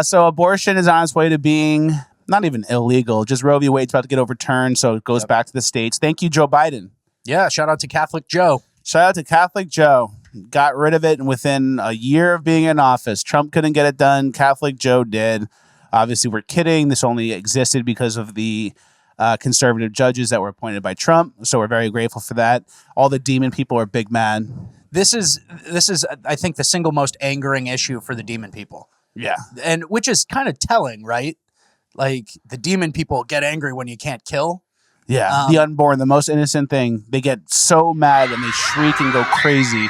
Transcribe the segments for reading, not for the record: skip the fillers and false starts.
So abortion is on its way to being not even illegal. Just Roe v. Wade's about to get overturned, so it goes back to the states. Thank you, Joe Biden. Yeah, shout out to Catholic Joe. Shout out to Catholic Joe. Got rid of it within a year of being in office. Trump couldn't get it done. Catholic Joe did. Obviously, we're kidding. This only existed because of the conservative judges that were appointed by Trump. So we're very grateful for that. All the demon people are big mad. This is, I think, the single most angering issue for the demon people. Yeah. And which is kind of telling, right? Like, the demon people get angry when you can't kill. Yeah. The unborn, the most innocent thing. They get so mad and they shriek and go crazy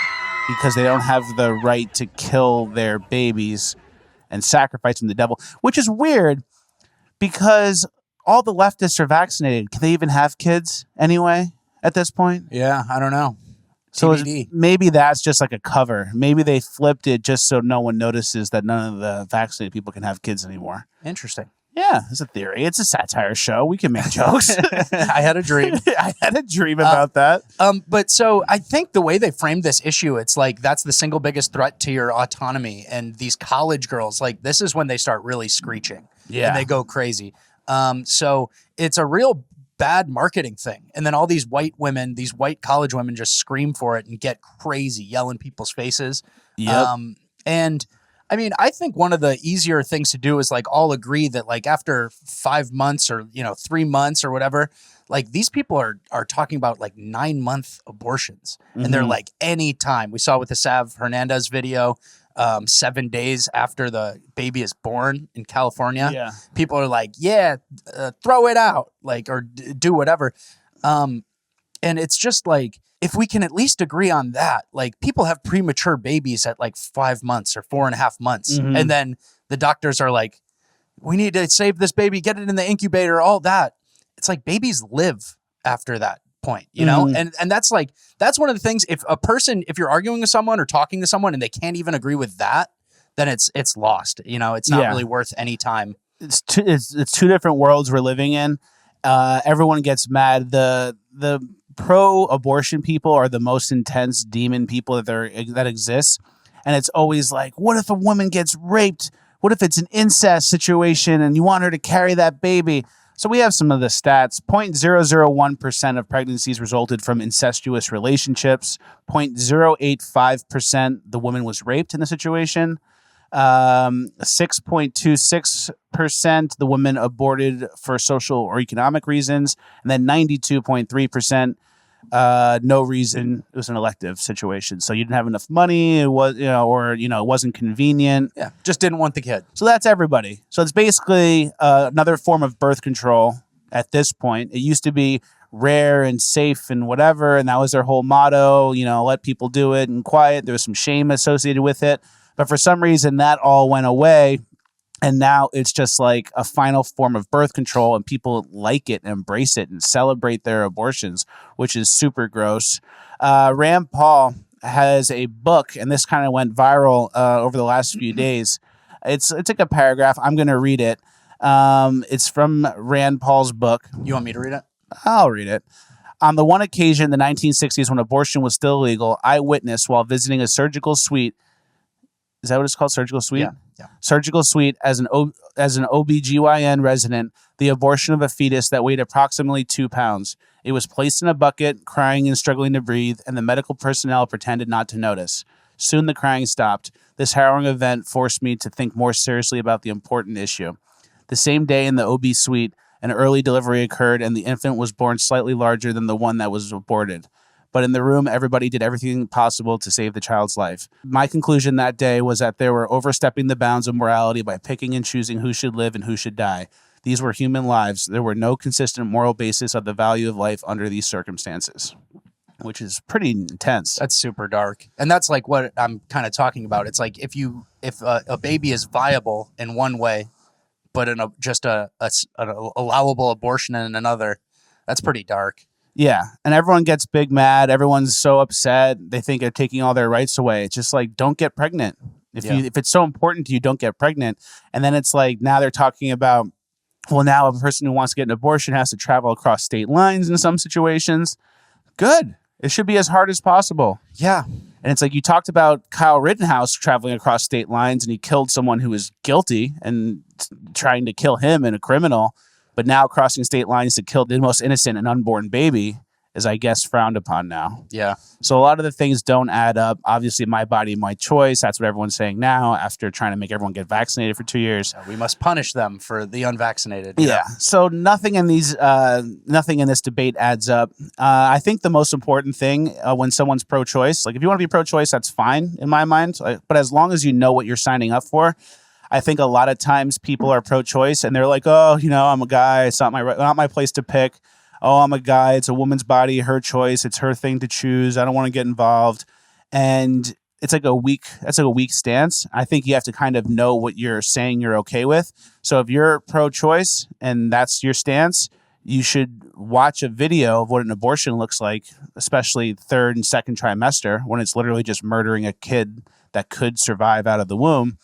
because they don't have the right to kill their babies and sacrifice them to the devil, which is weird because all the leftists are vaccinated. Can they even have kids anyway at this point? Yeah, I don't know. So maybe that's just like a cover. Maybe they flipped it just so no one notices that none of the vaccinated people can have kids anymore. Interesting. Yeah, it's a theory. It's a satire show. We can make jokes. I had a dream. I had a dream about that. But so I think the way they framed this issue, it's like that's the single biggest threat to your autonomy. And these college girls, like this is when they start really screeching. Yeah. And they go crazy. So it's a real bad marketing thing. And then all these white women, these white college women just scream for it and get crazy, yell in people's faces. Yep. And I mean, I think one of the easier things to do is like all agree that like after 5 months or, 3 months or whatever, like these people are talking about like 9-month abortions and they're like anytime. We saw with the Sav Hernandez video, 7 days after the baby is born in California, people are like, throw it out, like, or do whatever. And it's just like, if we can at least agree on that, like people have premature babies at like 5 months or 4.5 months. And then the doctors are like, we need to save this baby, get it in the incubator, all that. It's like babies live after that point, you know? And that's like, that's one of the things, if you're arguing with someone or talking to someone and they can't even agree with that, then it's lost, it's not really worth any time. It's two different worlds we're living in. Everyone gets mad. The pro-abortion people are the most intense demon people that exists. And it's always like, what if a woman gets raped? What if it's an incest situation and you want her to carry that baby? So we have some of the stats. 0.001% of pregnancies resulted from incestuous relationships. 0.085% the woman was raped in the situation. 6.26% the women aborted for social or economic reasons, and then 92.3% no reason. It was an elective situation, so you didn't have enough money. It was it wasn't convenient. Yeah, just didn't want the kid. So that's everybody. So it's basically another form of birth control at this point. It used to be rare and safe and whatever, and that was their whole motto. Let people do it and quiet. There was some shame associated with it. But for some reason, that all went away, and now it's just like a final form of birth control, and people like it, embrace it, and celebrate their abortions, which is super gross. Rand Paul has a book, and this kind of went viral over the last few days. It's like a paragraph. I'm going to read it. It's from Rand Paul's book. You want me to read it? I'll read it. On the one occasion in the 1960s when abortion was still illegal, I witnessed while visiting a surgical suite. Is that what it's called? Surgical suite? Yeah. Surgical suite as an OBGYN resident, the abortion of a fetus that weighed approximately 2 pounds. It was placed in a bucket, crying and struggling to breathe, and the medical personnel pretended not to notice. Soon the crying stopped. This harrowing event forced me to think more seriously about the important issue. The same day in the OB suite, an early delivery occurred and the infant was born slightly larger than the one that was aborted. But in the room, everybody did everything possible to save the child's life. My conclusion that day was that they were overstepping the bounds of morality by picking and choosing who should live and who should die. These were human lives. There were no consistent moral basis of the value of life under these circumstances, which is pretty intense. That's super dark. And that's like what I'm kind of talking about. It's like if a baby is viable in one way, but in an allowable abortion in another, that's pretty dark. Yeah, and everyone gets big mad. Everyone's so upset. They think they're taking all their rights away. It's just like, don't get pregnant. If it's so important to you, don't get pregnant. And then it's like now they're talking about, well, now a person who wants to get an abortion has to travel across state lines in some situations. Good. It should be as hard as possible. Yeah. And it's like you talked about Kyle Rittenhouse traveling across state lines and he killed someone who was guilty and trying to kill him and a criminal. But now crossing state lines to kill the most innocent and unborn baby is, I guess, frowned upon now. Yeah. So a lot of the things don't add up. Obviously, my body, my choice. That's what everyone's saying now after trying to make everyone get vaccinated for 2 years. We must punish them for the unvaccinated. Yeah. So nothing in this debate adds up. I think the most important thing when someone's pro-choice, like if you want to be pro-choice, that's fine in my mind. But as long as you know what you're signing up for, I think a lot of times people are pro-choice and they're like, oh, I'm a guy. It's not my place to pick. Oh, I'm a guy. It's a woman's body, her choice. It's her thing to choose. I don't want to get involved. And that's like a weak stance. I think you have to kind of know what you're saying you're okay with. So if you're pro-choice and that's your stance, you should watch a video of what an abortion looks like, especially third and second trimester, when it's literally just murdering a kid that could survive out of the womb.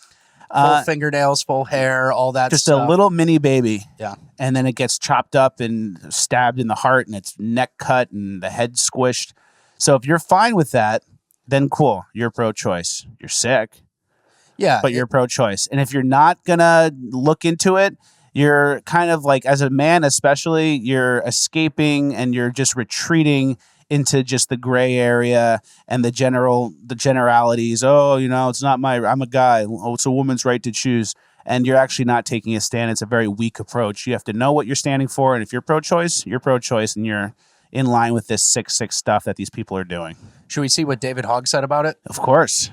Full fingernails, full hair, all that just stuff. A little mini baby. Yeah. And then it gets chopped up and stabbed in the heart and its neck cut and the head squished. So if you're fine with that, then cool. You're pro-choice. You're sick. Yeah. But you're pro-choice. And if you're not going to look into it, you're kind of like, as a man especially, you're escaping and you're just retreating into just the gray area and the generalities. Oh, it's not I'm a guy. Oh, it's a woman's right to choose. And you're actually not taking a stand. It's a very weak approach. You have to know what you're standing for. And if you're pro-choice, you're pro-choice and you're in line with this 6-6 stuff that these people are doing. Should we see what David Hogg said about it? Of course.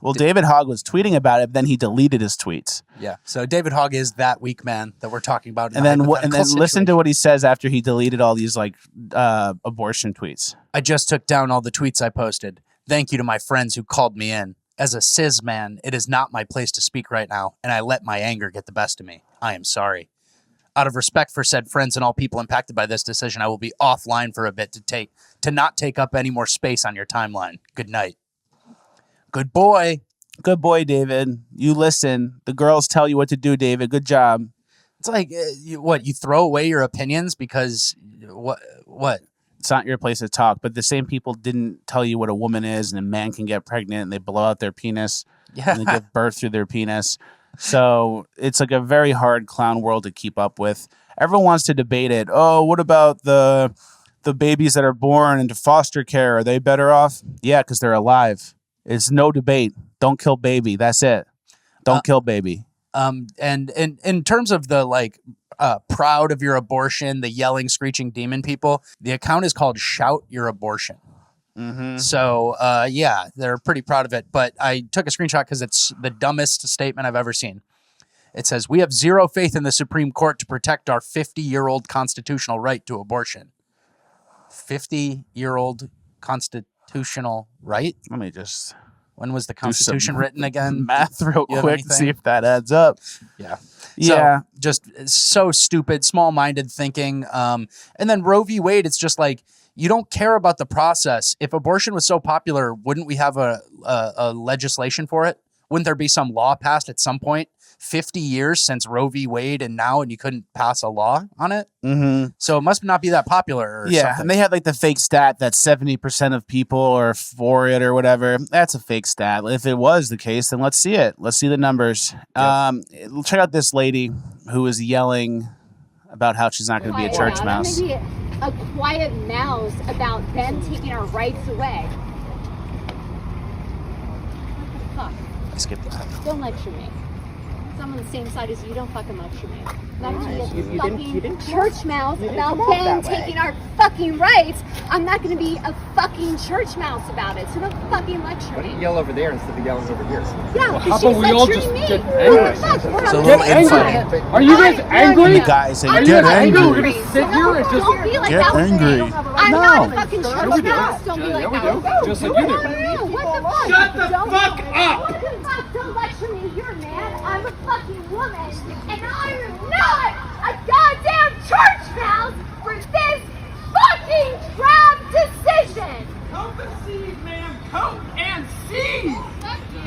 Well, David Hogg was tweeting about it, but then he deleted his tweets. Yeah. So David Hogg is that weak man that we're talking about. And then listen to what he says after he deleted all these abortion tweets. I just took down all the tweets I posted. Thank you to my friends who called me in. As a cis man, it is not my place to speak right now, and I let my anger get the best of me. I am sorry. Out of respect for said friends and all people impacted by this decision, I will be offline for a bit to not take up any more space on your timeline. Good night. Good boy. Good boy, David. You listen. The girls tell you what to do, David. Good job. It's like, you throw away your opinions because what? It's not your place to talk, but the same people didn't tell you what a woman is and a man can get pregnant and they blow out their penis and they give birth through their penis. So it's like a very hard clown world to keep up with. Everyone wants to debate it. Oh, what about the babies that are born into foster care? Are they better off? Yeah, because they're alive. It's no debate. Don't kill baby. That's it. Don't kill baby. And in terms of the proud of your abortion, the yelling, screeching demon people, the account is called Shout Your Abortion. Mm-hmm. So, they're pretty proud of it. But I took a screenshot because it's the dumbest statement I've ever seen. It says, "We have zero faith in the Supreme Court to protect our 50-year-old constitutional right to abortion." 50-year-old constitutional right? Let me just... When was the Constitution written again? Math real quick to see if that adds up. Yeah. Yeah. So, just so stupid, small-minded thinking. And then Roe v. Wade, it's just like, you don't care about the process. If abortion was so popular, wouldn't we have a legislation for it? Wouldn't there be some law passed at some point? 50 years since Roe v. Wade and you couldn't pass a law on it? Mm-hmm. So it must not be that popular or something. And they had the fake stat that 70% of people are for it or whatever. That's a fake stat. If it was the case, then let's see it. Let's see the numbers. Yep. Check out this lady who is yelling about how she's not going to be a church mouse. I'm going to be a quiet mouse about them taking our rights away. What the fuck? I skipped that. Don't lecture me. I'm on the same side as you. Don't fucking lecture me. Lecture me a fucking church mouse about them taking our fucking rights. I'm not going to be a fucking church mouse about it. So don't fucking lecture me. Why don't you yell over there instead of yelling over here? Yeah, Well, because how she's about we all lecturing just me. get What the fuck? We're It's a on little the same infighting. side. Are you guys angry? And the guy saying, I'm get not angry. We're gonna sit here and just Don't be like Get that with me. angry. I'm No. not a fucking church we do. mouse. Don't be like Yeah, we that. do. Just like you do. No, what the fuck? Shut the Don't- fuck up! What the fuck? Don't lecture me. You're a man. I'm a fucking woman. And I am not a goddamn church mouse for this fucking crap decision. Cope and seed, man. Cope and seed.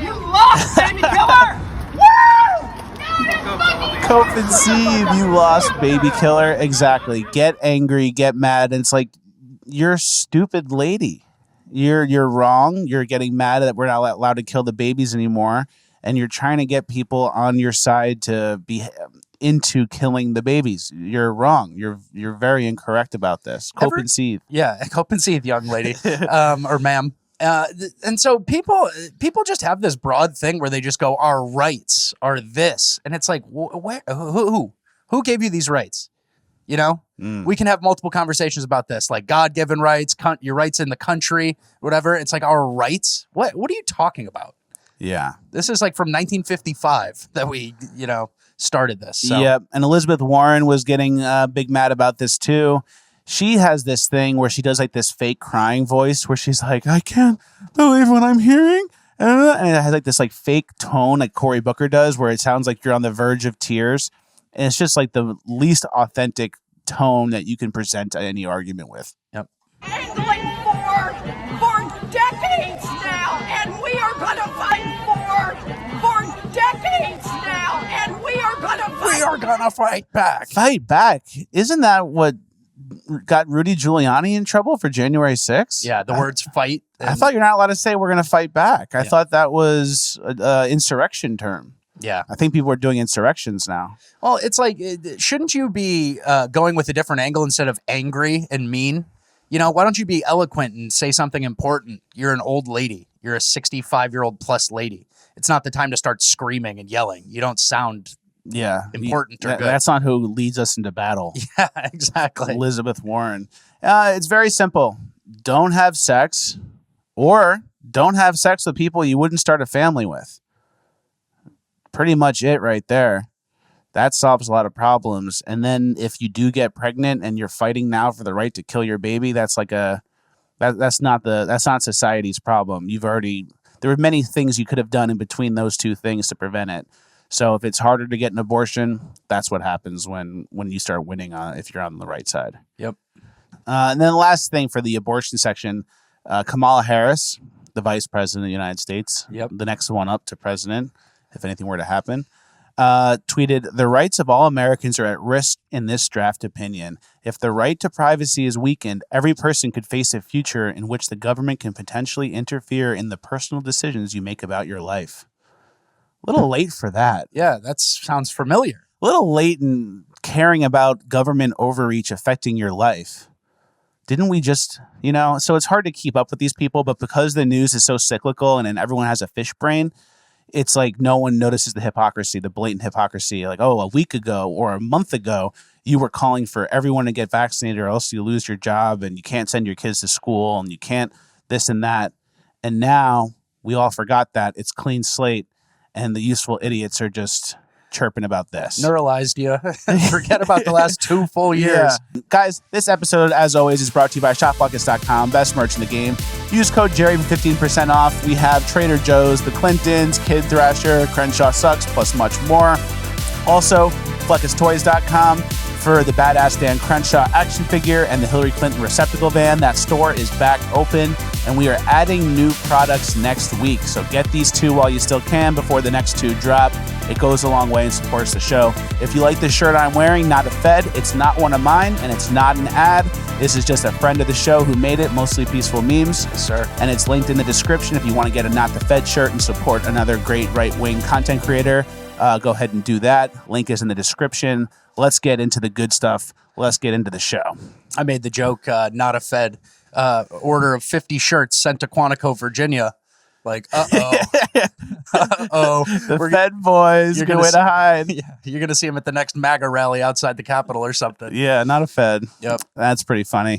You lost, baby killer. Woo! Not a fucking Cope and seed, you lost, baby killer. Exactly. Get angry, get mad. And it's like, you're a stupid lady. You're wrong. You're getting mad that we're not allowed to kill the babies anymore, and you're trying to get people on your side to be into killing the babies. You're wrong. You're very incorrect about this. Cope and seethe. Yeah, cope and seethe, young lady, or ma'am. And so people just have this broad thing where they just go, our rights are this, and it's like, who gave you these rights? You know, we can have multiple conversations about this, like God-given rights, your rights in the country, whatever. It's like our rights. What are you talking about? Yeah, this is like from 1955 that we, started this. So. Yep. And Elizabeth Warren was getting big mad about this too. She has this thing where she does like this fake crying voice where she's like, I can't believe what I'm hearing. And it has like this like fake tone like Cory Booker does where it sounds like you're on the verge of tears. And it's just like the least authentic tone that you can present any argument with. Yep. Angling for decades now, and we are going to fight for decades now, and we are going to fight. We are going to fight back. Fight back? Isn't that what got Rudy Giuliani in trouble for January 6th? Yeah, the words fight. I thought you're not allowed to say we're going to fight back. I thought that was an insurrection term. Yeah. I think people are doing insurrections now. Well, it's like, shouldn't you be going with a different angle instead of angry and mean? Why don't you be eloquent and say something important? You're an old lady. You're a 65-year-old plus lady. It's not the time to start screaming and yelling. You don't sound important or good. That's not who leads us into battle. Yeah, exactly. Elizabeth Warren. It's very simple. Don't have sex, or don't have sex with people you wouldn't start a family with. Pretty much it right there. That solves a lot of problems. And then if you do get pregnant and you're fighting now for the right to kill your baby, that's like that's not society's problem. There were many things you could have done in between those two things to prevent it. So if it's harder to get an abortion, that's what happens when you start winning if you're on the right side. Yep. And then the last thing for the abortion section, Kamala Harris, the vice president of the United States, the next one up to president, if anything were to happen, tweeted, the rights of all Americans are at risk in this draft opinion. If the right to privacy is weakened, every person could face a future in which the government can potentially interfere in the personal decisions you make about your life. A little late for that. Yeah, that sounds familiar. A little late in caring about government overreach affecting your life. Didn't we just, so it's hard to keep up with these people, but because the news is so cyclical and everyone has a fish brain, it's like no one notices the hypocrisy, the blatant hypocrisy. Like, a week ago or a month ago, you were calling for everyone to get vaccinated or else you lose your job and you can't send your kids to school and you can't this and that. And now we all forgot that. It's clean slate and the useful idiots are just chirping about this. Neuralized you. Forget about the last 2 full years. Yeah. Guys, this episode, as always, is brought to you by ShopBuckets.com. Best merch in the game. Use code Jerry for 15% off. We have Trader Joe's, the Clintons, Kid Thrasher, Crenshaw Sucks, plus much more. Also, FleckusToys.com for the badass Dan Crenshaw action figure and the Hillary Clinton receptacle van. That store is back open, and we are adding new products next week. So get these 2 while you still can before the next 2 drop. It goes a long way and supports the show. If you like this shirt I'm wearing, not a Fed, it's not one of mine, and it's not an ad. This is just a friend of the show who made it, mostly peaceful memes. Yes, sir. And it's linked in the description if you want to get a Not the Fed shirt and support another great right-wing content creator. Go ahead and do that. Link is in the description. Let's get into the good stuff. Let's get into the show. I made the joke, not a Fed, order of 50 shirts sent to Quantico, Virginia. Like, uh-oh. Uh-oh. The Fed boys, good way to hide. Yeah, you're going to see him at the next MAGA rally outside the Capitol or something. Yeah, not a Fed. Yep. That's pretty funny.